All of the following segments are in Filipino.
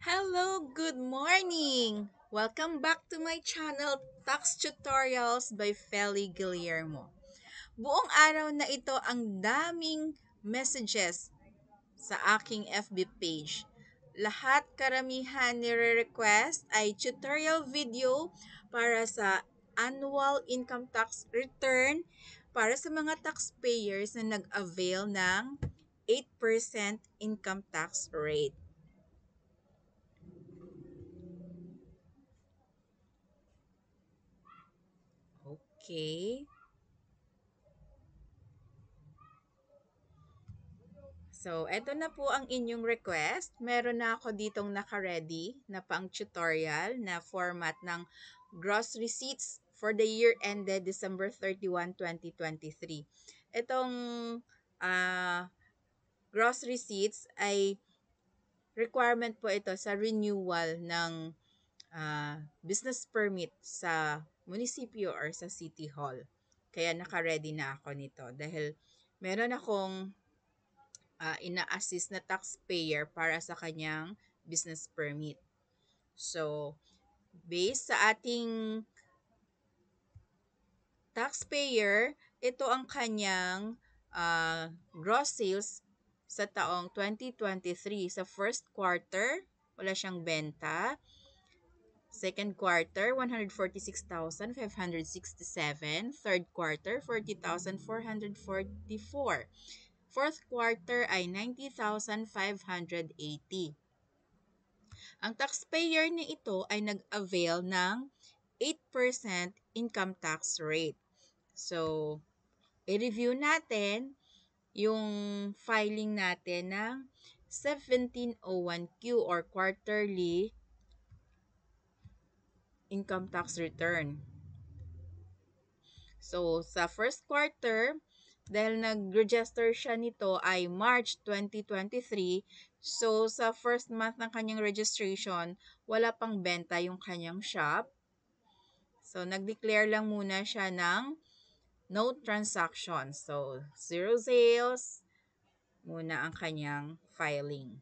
Hello, good morning! Welcome back to my channel, Tax Tutorials by Feli Guillermo. Buong araw na ito ang daming messages sa aking FB page. Lahat karamihan nire-request ay tutorial video para sa annual income tax return para sa mga taxpayers na nag-avail ng 8% income tax rate. Okay. So, eto na po ang inyong request. Meron na ako ditong naka-ready na pang tutorial na format ng gross receipts for the year ended December 31, 2023. Itong ah, gross receipts ay requirement po ito sa renewal ng business permit sa munisipyo or sa city hall. Kaya naka-ready na ako nito dahil meron akong ina-assist na taxpayer para sa kanyang business permit. So, based sa ating taxpayer, ito ang kanyang gross sales sa taong 2023. Sa first quarter, wala siyang benta. Second quarter, 146,567. Third quarter, 40,444. Fourth quarter ay 90,580. Ang taxpayer ni ito ay nag-avail ng 8% income tax rate. So, i-review natin yung filing natin ng 1701Q or quarterly income tax return. So, sa first quarter, dahil nag-register siya nito ay March 2023, so sa first month ng kanyang registration, wala pang benta yung kanyang shop. So, nag-declare lang muna siya ng no transactions. So, zero sales muna ang kanyang filing.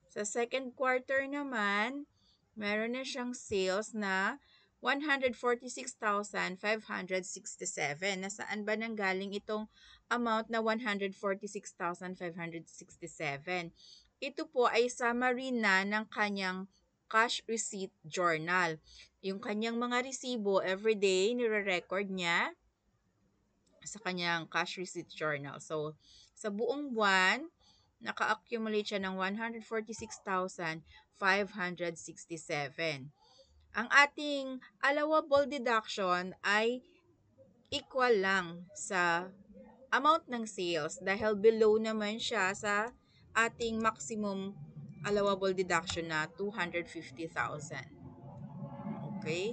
Sa second quarter naman, meron na siyang sales na 146,567. Nasaan ba nanggaling itong amount na 146,567? Ito po ay summary na ng kanyang cash receipt journal. Yung kanyang mga resibo, everyday, nire-record niya sa kanyang cash receipt journal. So, sa buong buwan, naka-accumulate siya ng 146,567. Ang ating allowable deduction ay equal lang sa amount ng sales dahil below naman siya sa ating maximum allowable deduction na 250,000. Okay?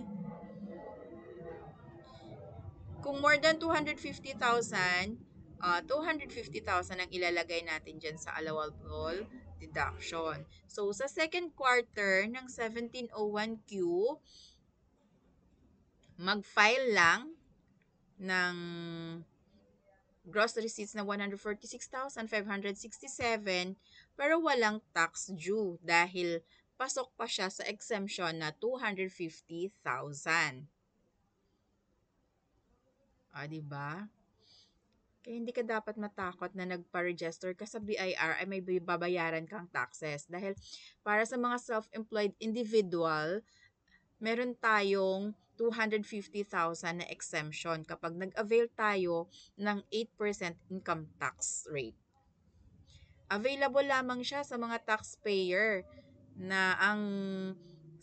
Kung more than 250,000, 250,000 ang ilalagay natin dyan sa allowable deduction. So, sa second quarter ng 1701Q, mag-file lang ng gross receipts na 146,567 pero walang tax due dahil pasok pa siya sa exemption na 250,000. Diba? Kaya hindi ka dapat matakot na nagpa-register ka sa BIR ay may babayaran kang taxes. Dahil para sa mga self-employed individual, meron tayong 250,000 na exemption kapag nag-avail tayo ng 8% income tax rate. Available lamang siya sa mga taxpayer na ang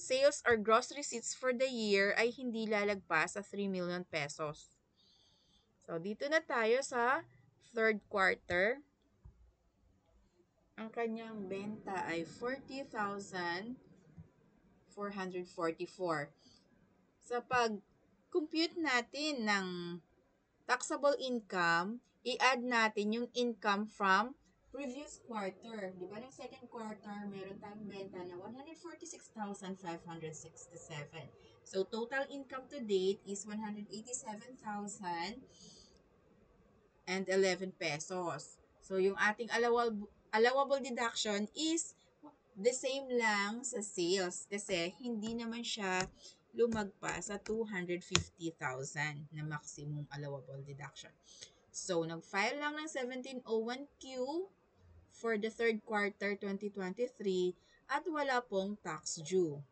sales or gross receipts for the year ay hindi lalagpas sa 3 million pesos. So, dito na tayo sa third quarter. Ang kanyang benta ay 40,444. Sa pag-compute natin ng taxable income, i-add natin yung income from previous quarter. Di ba ng second quarter, meron tayong benta na 146,567. So, total income to date is 187,011 pesos. So, yung ating allowable deduction is The same lang sa sales kasi hindi naman siya lumagpas sa 250,000 na maximum allowable deduction. So, nag-file lang ng 1701Q for the third quarter 2023 at wala pong tax due.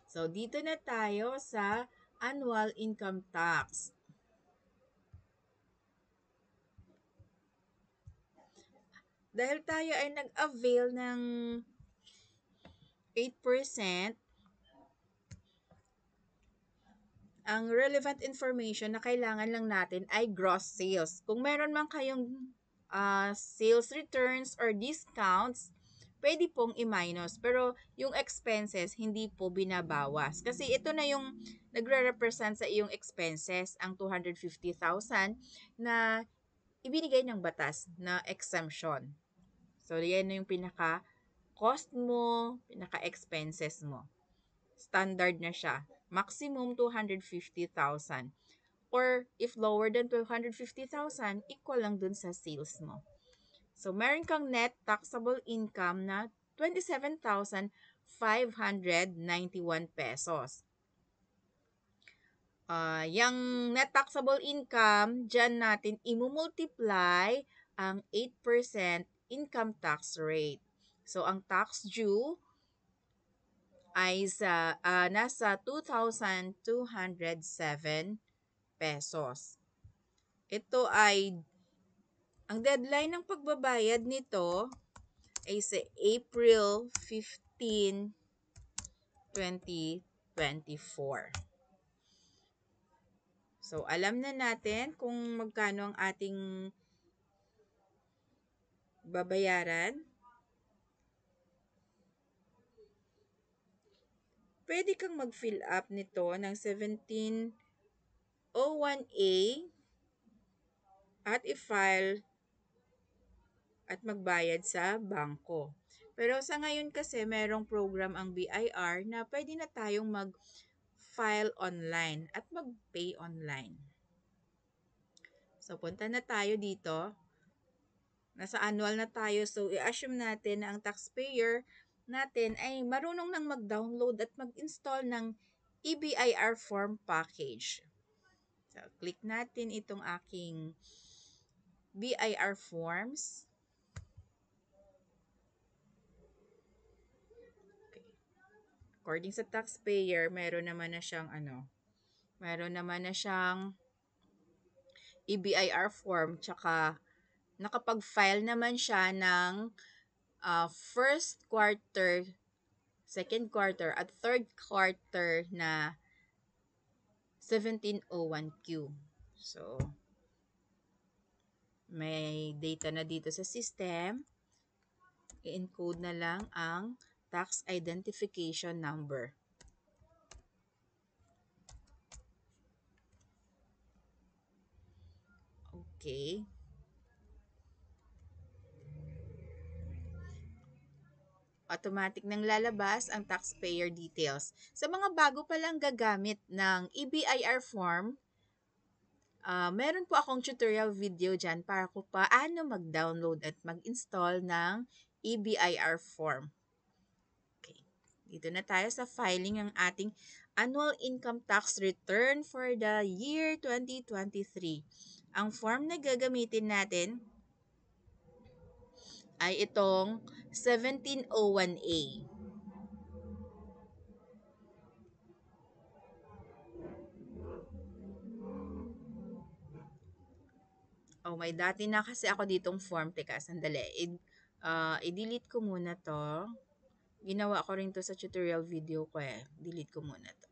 So, dito na tayo sa annual income tax. Dahil tayo ay nag-avail ng 8%, ang relevant information na kailangan lang natin ay gross sales. Kung meron man kayong sales returns or discounts, pwede pong i-minus. Pero yung expenses, hindi po binabawas. Kasi ito na yung nagre-represent sa iyong expenses, ang 250,000 na ibinigay ng batas na exemption. So, yan na yung pinaka-cost mo, pinaka-expenses mo. Standard na siya. Maximum 250,000. Or if lower than 250,000, equal lang dun sa sales mo. So, meron kang net taxable income na 27,591 pesos. Yung net taxable income, dyan natin imumultiply ang 8% income tax rate. So, ang tax due ay nasa 2,207 pesos. Ito ay, ang deadline ng pagbabayad nito ay sa April 15, 2024. So, alam na natin kung magkano ang ating babayaran. Pwede kang mag-fill up nito ng 1701A at i-file at magbayad sa bangko. Pero sa ngayon kasi merong program ang BIR na pwede na tayong mag-file online at mag-pay online. So, punta na tayo dito. Nasa annual na tayo. So, i-assume natin na ang taxpayer natin ay marunong nang mag-download at mag-install ng EBIR form package. So, click natin itong aking BIR forms. Okay. According sa taxpayer, meron naman na siyang EBIR form, tsaka nakapag-file naman siya ng first quarter, second quarter, at third quarter na 1701Q. So, may data na dito sa system. I-encode na lang ang tax identification number. Okay. Automatic nang lalabas ang taxpayer details. Sa mga bago pa lang gagamit ng EBIR form, meron po akong tutorial video dyan para kung paano mag-download at mag-install ng EBIR form. Okay. Dito na tayo sa filing ng ating annual income tax return for the year 2023. Ang form na gagamitin natin ay itong 1701A. Oh, may dati na kasi ako ditong form. Teka, sandali. I-delete ko muna to. Ginawa ko rin to sa tutorial video ko eh. Delete ko muna to.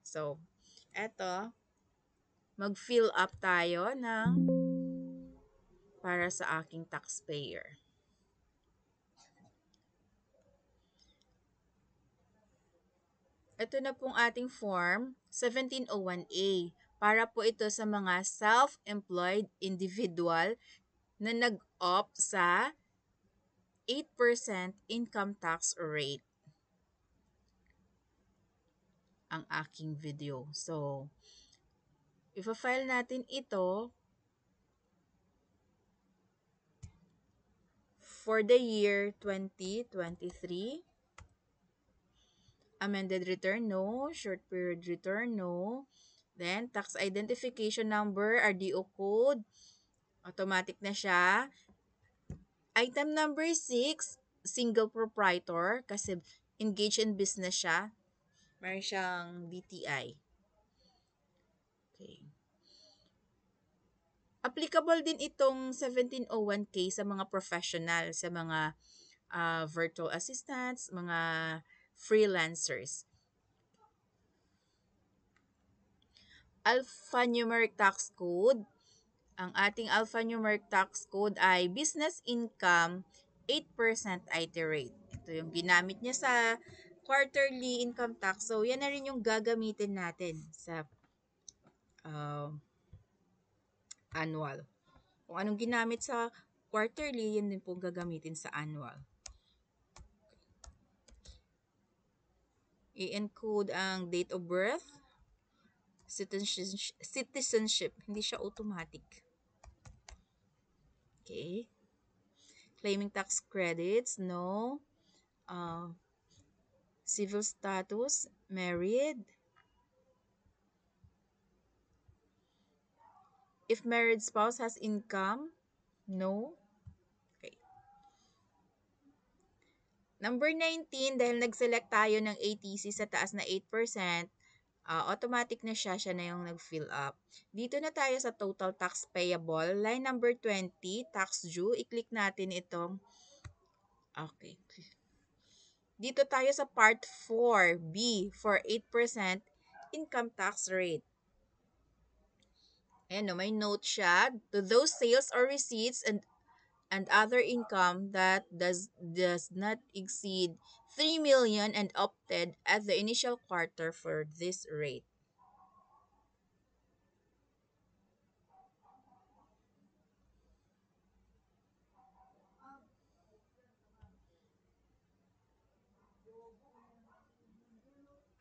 So, eto. Mag-fill up tayo ng para sa aking taxpayer. Ito na pong ating form 1701A. Para po ito sa mga self-employed individual na nag-opt sa 8% income tax rate ang aking video. So, ipa-file natin ito for the year 2023. Amended return, no. Short period return, no. Then, tax identification number, RDO code. Automatic na siya. Item number 6, single proprietor kasi engaged in business siya. Meron siyang DTI. Okay. Applicable din itong 1701K sa mga professional, sa mga virtual assistants, mga freelancers. Alphanumeric tax code. Ang ating alphanumeric tax code ay business income 8% IT rate. Ito yung ginamit niya sa quarterly income tax. So, yan na rin yung gagamitin natin sa uh, annual. Kung anong ginamit sa quarterly, yan din pong gagamitin sa annual. I-encode ang date of birth, citizenship. Hindi siya automatic. Okay. Claiming tax credits, no. Civil status, married. If married spouse has income, no. Okay. Number 19, dahil nag-select tayo ng ATC sa taas na 8%, automatic na siya na yung nag-fill up. Dito na tayo sa total tax payable. Line number 20, tax due. I-click natin itong, okay. Dito tayo sa part 4B for 8% income tax rate. Ayan, no, may note siya. To those sales or receipts and other income that does not exceed 3 million and opted at the initial quarter for this rate.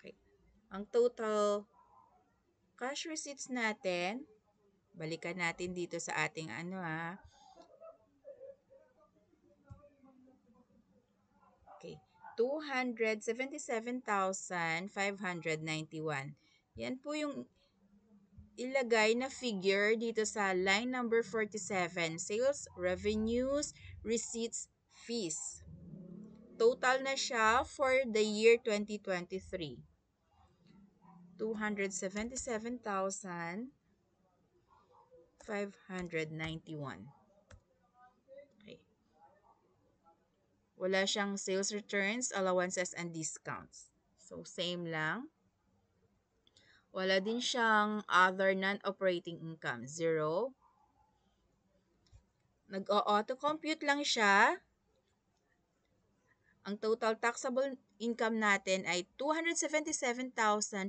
Okay. Ang total cash receipts natin, balikan natin dito sa ating Okay. 277,591. Yan po yung ilagay na figure dito sa line number 47, sales, revenues, receipts, fees. Total na siya for the year 2023. 277,591. Okay. Wala siyang sales returns, allowances, and discounts. So, same lang. Wala din siyang other non-operating income. 0. Nag-auto-compute lang siya. Ang total taxable income natin ay 277,591.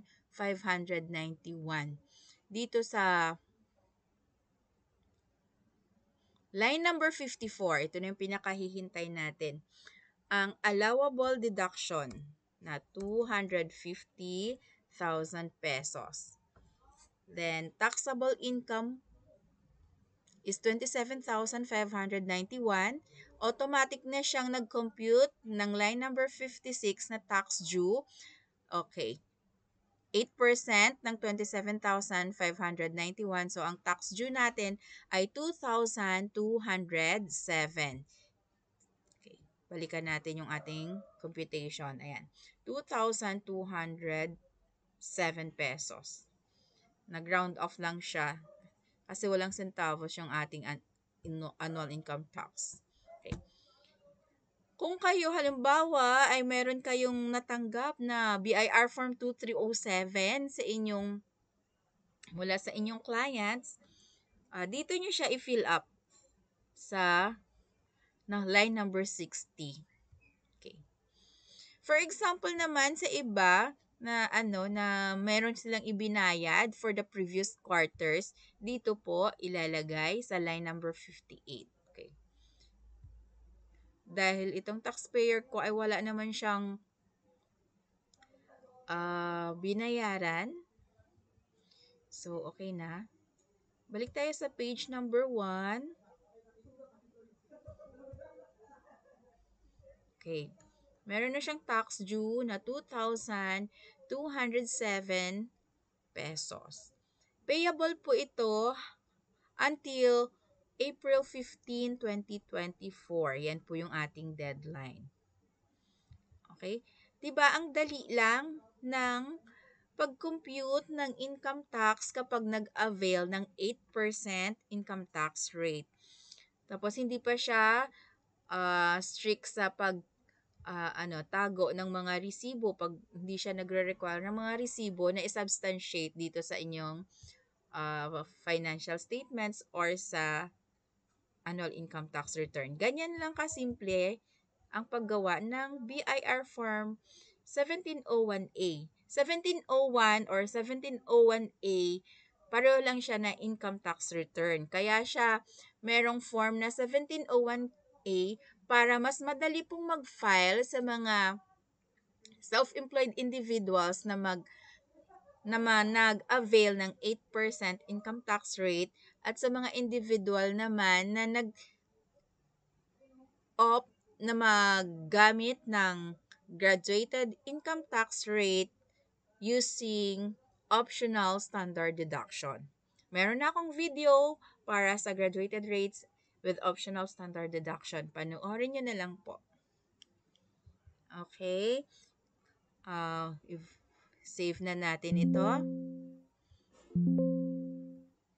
Dito sa line number 54, ito na yung pinakahihintay natin. Ang allowable deduction na 250,000 pesos. Then, taxable income is 27,591. Automatic na siyang nag-compute ng line number 56 na tax due. Okay. 8% ng 27,591. So, ang tax due natin ay 2,207. Okay. Balikan natin yung ating computation. Ayan. 2,207 pesos. Nag-round off lang siya kasi walang centavos yung ating annual income tax. Okay. Kung kayo halimbawa ay meron kayong natanggap na BIR Form 2307 sa inyong mula sa inyong clients, dito nyo siya i-fill up sa line number 60. Okay. For example naman sa iba na na meron silang ibinayad for the previous quarters, dito po ilalagay sa line number 58. Okay. Dahil itong taxpayer ko ay wala naman siyang binayaran. So, okay na. Balik tayo sa page number 1. Okay. Meron na siyang tax due na 2,207 pesos. Payable po ito until April 15, 2024. Yan po yung ating deadline. Okay? 'Di ba ang dali lang ng pag-compute ng income tax kapag nag-avail ng 8% income tax rate. Tapos hindi pa siya strict sa tago ng mga resibo pag hindi siya nagre-require ng mga resibo na i-substantiate dito sa inyong financial statements or sa annual income tax return. Ganyan lang kasimple ang paggawa ng BIR Form 1701A. 1701 or 1701A, pareho lang siya na income tax return. Kaya siya merong form na 1701A para mas madali pong mag-file sa mga self-employed individuals na nag-avail ng 8% income tax rate at sa mga individual naman na nag-opt na maggamit ng graduated income tax rate using optional standard deduction. Meron na akong video para sa graduated rates with optional standard deduction. Panoorin nyo na lang po. Okay. If save na natin ito.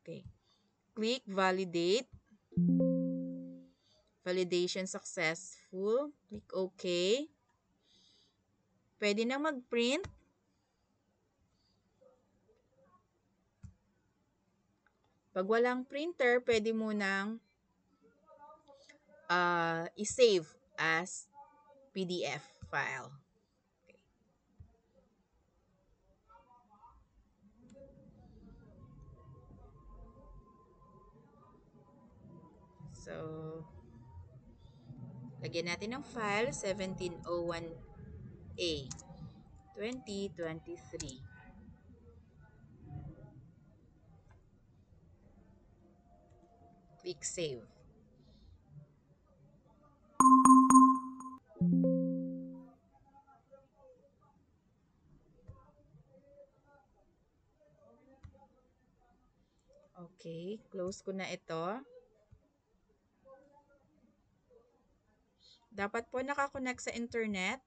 Okay. Click validate. Validation successful. Click OK. Pwede na mag-print. Pag walang printer, pwede mo nang i-save as PDF file. Okay. So, lagyan natin ng file 1701A 2023. Click save. Okay, close ko na ito. Dapat po nakakonect sa internet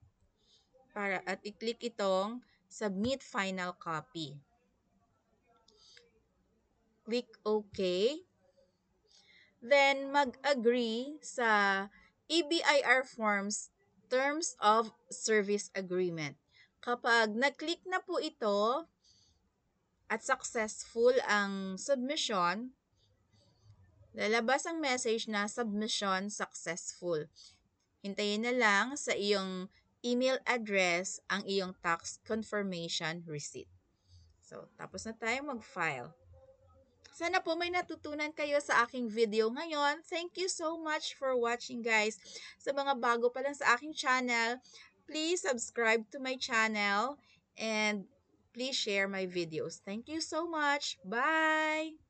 at i-click itong submit final copy. Click OK. Then mag-agree sa EBIR Forms Terms of Service Agreement. Kapag nag-click na po ito at successful ang submission, lalabas ang message na submission successful. Hintayin na lang sa iyong email address ang iyong tax confirmation receipt. So, tapos na tayo mag-file. Sana po may natutunan kayo sa aking video ngayon. Thank you so much for watching, guys. Sa mga bago pa lang sa aking channel, please subscribe to my channel and please share my videos. Thank you so much. Bye!